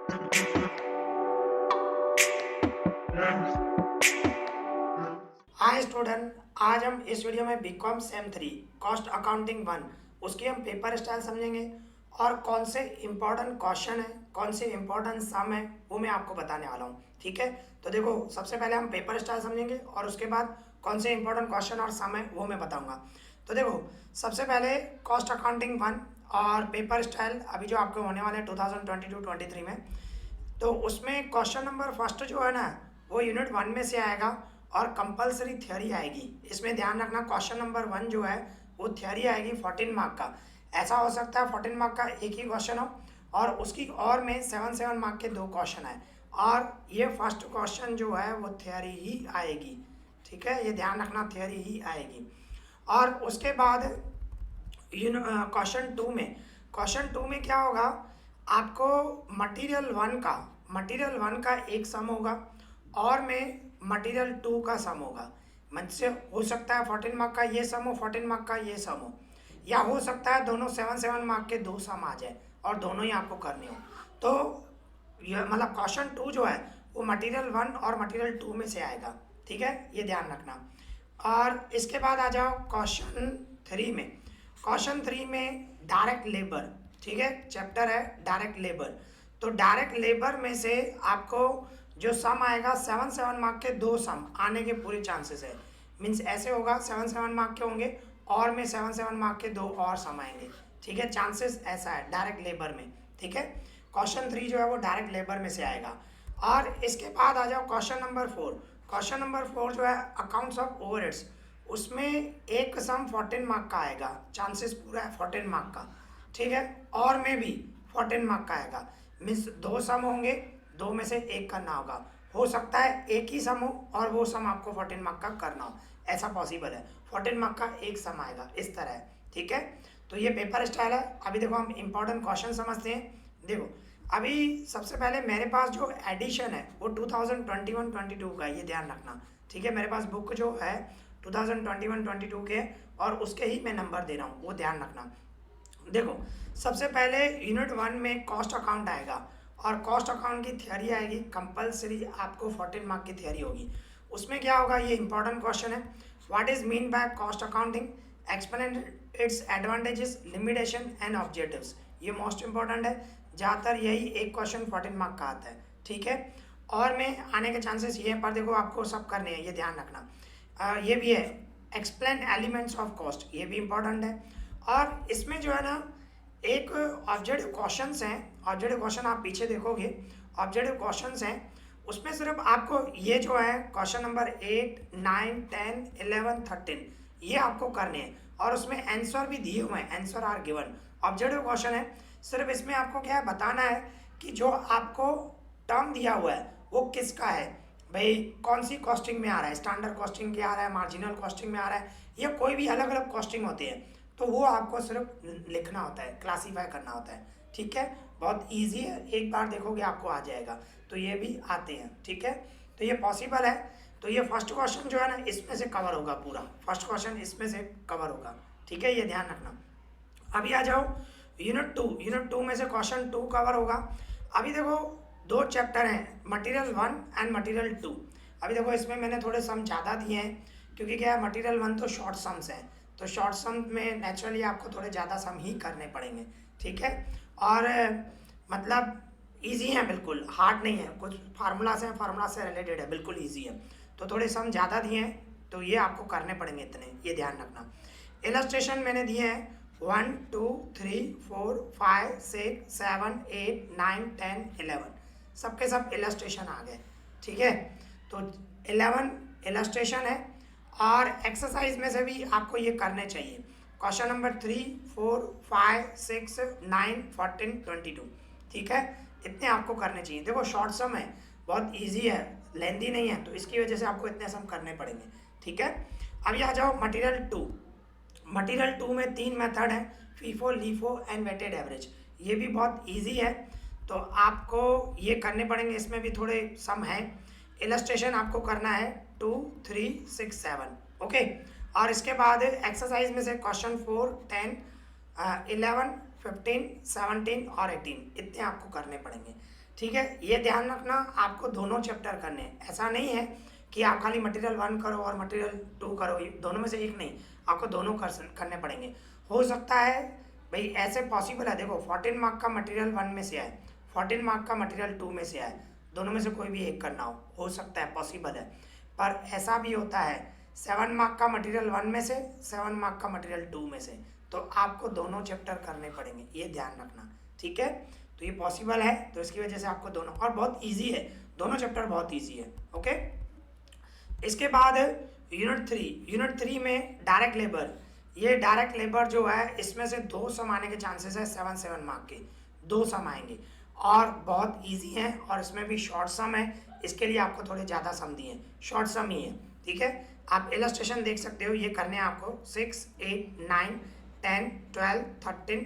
Hi student, आज हम इस वीडियो में बीकॉम सेम 3 कॉस्ट अकाउंटिंग 1 उसकी हम पेपर स्टाइल समझेंगे और कौन से इंपॉर्टेंट क्वेश्चन है, कौन से इंपॉर्टेंट सम है, वो मैं आपको बताने वाला हूँ। ठीक है, तो देखो सबसे पहले हम पेपर स्टाइल समझेंगे और उसके बाद कौन से इंपॉर्टेंट क्वेश्चन और सम है वो मैं बताऊँगा। तो देखो सबसे पहले कॉस्ट अकाउंटिंग 1 और पेपर स्टाइल अभी जो आपके होने वाले 2022-23 में, तो उसमें क्वेश्चन नंबर फर्स्ट जो है ना वो यूनिट 1 में से आएगा और कंपलसरी थ्योरी आएगी। इसमें ध्यान रखना, क्वेश्चन नंबर 1 जो है वो थ्योरी आएगी 14 मार्क का। ऐसा हो सकता है 14 मार्क का एक ही क्वेश्चन हो और उसकी और में 7 मार्क के 2 क्वेश्चन आए और ये फर्स्ट क्वेश्चन जो है वो थ्योरी ही आएगी। ठीक है, ये ध्यान रखना, थ्योरी ही आएगी। और उसके बाद क्वेश्चन 2 में क्या होगा, आपको मटेरियल वन का एक सम होगा और में मटेरियल 2 का सम होगा। मुझसे हो सकता है 14 मार्क का ये सम हो, 14 मार्क का ये सम हो, या हो सकता है दोनों 7 मार्क के 2 सम आ जाए और दोनों ही आपको करने हो। तो ये मतलब क्वेश्चन 2 जो है वो मटेरियल 1 और मटेरियल 2 में से आएगा। ठीक है, ये ध्यान रखना। और इसके बाद आ जाओ क्वेश्चन 3 में डायरेक्ट लेबर। ठीक है, चैप्टर है डायरेक्ट लेबर। तो डायरेक्ट लेबर में से आपको जो सम आएगा 7 मार्क के 2 सम आने के पूरे चांसेस है। मीन्स ऐसे होगा 7 मार्क के होंगे और में 7 मार्क के 2 और सम आएंगे। ठीक है, चांसेस ऐसा है डायरेक्ट लेबर में। ठीक है, क्वेश्चन 3 जो है वो डायरेक्ट लेबर में से आएगा। और इसके बाद आ जाओ क्वेश्चन नंबर 4 जो है अकाउंट्स ऑफ ओवरहेड्स। उसमें एक सम 14 मार्क का आएगा, चांसेस पूरा है 14 मार्क का। ठीक है, और में भी 14 मार्क का आएगा। मीन्स 2 सम होंगे, 2 में से एक करना होगा। हो सकता है एक ही सम हो और वो सम आपको 14 मार्क का करना हो, ऐसा पॉसिबल है। 14 मार्क का एक सम आएगा, इस तरह है। ठीक है, तो ये पेपर स्टाइल है। अभी देखो हम इंपॉर्टेंट क्वेश्चन समझते हैं। देखो अभी सबसे पहले मेरे पास जो एडिशन है वो 2021-22 का है, ये ध्यान रखना। ठीक है, मेरे पास बुक जो है 2021-22 के और उसके ही मैं नंबर दे रहा हूँ, वो ध्यान रखना। देखो सबसे पहले यूनिट 1 में कॉस्ट अकाउंट आएगा और कॉस्ट अकाउंट की थियरी आएगी कंपलसरी, आपको 14 मार्क की थियरी होगी। उसमें क्या होगा, ये इंपॉर्टेंट क्वेश्चन है। What is mean by cost accounting, explain its advantages, limitation and objectives. ये मोस्ट इंपॉर्टेंट है, ज़्यादातर यही एक क्वेश्चन 14 मार्क का आता है। ठीक है, और में आने के चांसेस ये है, पर देखो आपको सब करने हैं, ये ध्यान रखना। ये भी है एक्सप्लेन एलिमेंट्स ऑफ कॉस्ट, ये भी इंपॉर्टेंट है। और इसमें जो है ना एक ऑब्जेक्टिव क्वेश्चंस हैं, ऑब्जेक्टिव क्वेश्चन आप पीछे देखोगे, ऑब्जेक्टिव क्वेश्चंस हैं। उसमें सिर्फ आपको ये जो है क्वेश्चन नंबर 8, 9, 10, 11, 13 ये आपको करने हैं और उसमें आंसर भी दिए हुए हैं, answer are given. Objective question है, सिर्फ इसमें आपको क्या है बताना है कि जो आपको टर्म दिया हुआ है वो किसका है। भाई कौन सी कॉस्टिंग में आ रहा है, स्टैंडर्ड कॉस्टिंग के आ रहा है, मार्जिनल कॉस्टिंग में आ रहा है, या कोई भी अलग अलग कॉस्टिंग होती है, तो वो आपको सिर्फ लिखना होता है, क्लासीफाई करना होता है। ठीक है, बहुत इजी है, एक बार देखोगे आपको आ जाएगा। तो ये भी आते हैं। ठीक है, तो ये पॉसिबल है। तो ये फर्स्ट क्वेश्चन जो है ना इसमें से कवर होगा, पूरा फर्स्ट क्वेश्चन इसमें से कवर होगा। ठीक है, ये ध्यान रखना। अभी आ जाओ यूनिट 2 में से क्वेश्चन 2 कवर होगा। अभी देखो 2 चैप्टर हैं, मटेरियल 1 एंड मटेरियल 2। अभी देखो इसमें मैंने थोड़े सम ज़्यादा दिए हैं क्योंकि क्या है मटेरियल 1 तो शॉर्ट समस हैं, तो शॉर्ट सम में नेचुरली आपको थोड़े ज़्यादा सम ही करने पड़ेंगे। ठीक है, और मतलब इजी है, बिल्कुल हार्ड नहीं है, कुछ फार्मूला से रिलेटेड है, बिल्कुल इजी है। तो थोड़े सम ज़्यादा दिए हैं तो ये आपको करने पड़ेंगे इतने, ये ध्यान रखना। इलस्ट्रेशन मैंने दिए हैं 1, 2, 3, 4, 5, 6, 7, 8, 9, 10, 11, सबके सब इलस्ट्रेशन आ गए। ठीक है, तो 11 इलस्ट्रेशन है और एक्सरसाइज में से भी आपको ये करने चाहिए। Question number 3, 4, 5, 6, 9, 14, 22। ठीक है, इतने आपको करने चाहिए। देखो शॉर्ट सम है, बहुत इजी है, लेंदी नहीं है, तो इसकी वजह से आपको इतने सम करने पड़ेंगे। ठीक है, अभी आ जाओ मटेरियल 2 में 3 मेथड है, FIFO, LIFO and weighted average. ये भी बहुत इजी है, तो आपको ये करने पड़ेंगे, इसमें भी थोड़े सम है। इलस्ट्रेशन आपको करना है 2, 3, 6, 7। ओके, और इसके बाद एक्सरसाइज में से क्वेश्चन 4, 10, 11, 15, 17 और 18 इतने आपको करने पड़ेंगे। ठीक है, ये ध्यान रखना आपको दोनों चैप्टर करने हैं। ऐसा नहीं है कि आप खाली मटेरियल 1 करो और मटेरियल 2 करो, दोनों में से एक नहीं, आपको दोनों करने पड़ेंगे। हो सकता है भाई ऐसे पॉसिबल है, देखो 14 मार्क का मटेरियल 1 में से आए, 14 मार्क का मटेरियल 2 में से आए, दोनों में से कोई भी एक करना हो सकता है, पॉसिबल है। पर ऐसा भी होता है 7 मार्क का मटेरियल 1 में से, 7 मार्क का मटेरियल 2 में से, तो आपको दोनों चैप्टर करने पड़ेंगे, ये ध्यान रखना। ठीक है, तो ये पॉसिबल है, तो इसकी वजह से आपको दोनों, और बहुत इजी है, दोनों चैप्टर बहुत इजी है। ओके, इसके बाद यूनिट 3 में डायरेक्ट लेबर। ये डायरेक्ट लेबर जो है इसमें से 2 सम आने के चांसेस है, 7 मार्क के 2 सम आएंगे और बहुत इजी हैं, और इसमें भी शॉर्ट सम है, इसके लिए आपको थोड़े ज़्यादा सम दिए हैं, शॉर्ट सम ही है। ठीक है, आप इलस्ट्रेशन देख सकते हो, ये करने हैं आपको 6, 8, 9, 10, 12, 13,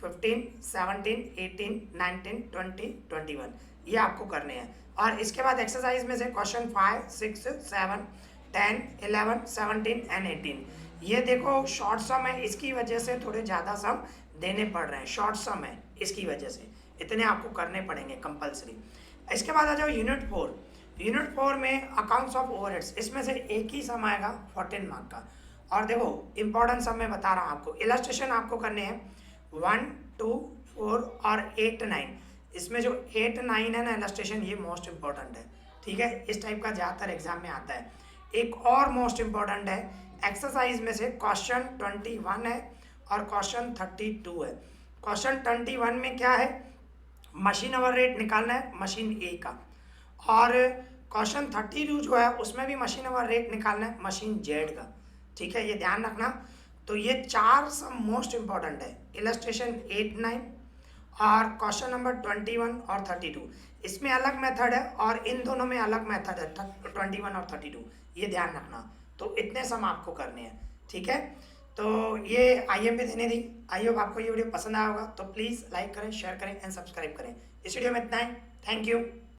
15, 17, 18, 19, 20, 21, ये आपको करने हैं। और इसके बाद एक्सरसाइज में से क्वेश्चन 5, 6, 7, 10, 11, 17 एंड 18, ये देखो शॉर्ट सम है, इसकी वजह से थोड़े ज़्यादा सम देने पड़ रहे हैं, शॉर्ट सम है इसकी वजह से, इतने आपको करने पड़ेंगे कंपलसरी। इसके बाद आ जाओ यूनिट 4। यूनिट 4 में अकाउंट्स ऑफ ओवरहेड्स, इसमें से एक ही सम आएगा 14 मार्क का। और देखो इंपॉर्टेंट सम मैं बता रहा हूँ आपको, इलस्ट्रेशन आपको करने हैं 1, 2, 4 और 8, 9। इसमें जो 8, 9 है ना इलस्ट्रेशन, ये मोस्ट इंपॉर्टेंट है। ठीक है, इस टाइप का ज़्यादातर एग्जाम में आता है। एक और मोस्ट इंपॉर्टेंट है, एक्सरसाइज में से क्वेश्चन 21 है और क्वेश्चन 32 है। क्वेश्चन 21 में क्या है, मशीन आवर रेट निकालना है मशीन ए का, और क्वेश्चन 32 जो है उसमें भी मशीन आवर रेट निकालना है मशीन जेड का। ठीक है, ये ध्यान रखना। तो ये 4 सम मोस्ट इंपॉर्टेंट है, इलस्ट्रेशन 8, 9 और क्वेश्चन नंबर 21 और 32, इसमें अलग मेथड है और इन दोनों में अलग मेथड है, 21 और 32, ये ध्यान रखना। तो इतने सम आपको करने हैं। ठीक है, तो ये IM पे देने दी। आई होप आपको ये वीडियो पसंद आया होगा, तो प्लीज़ लाइक करें, शेयर करें एंड सब्सक्राइब करें। इस वीडियो में इतना ही, थैंक यू।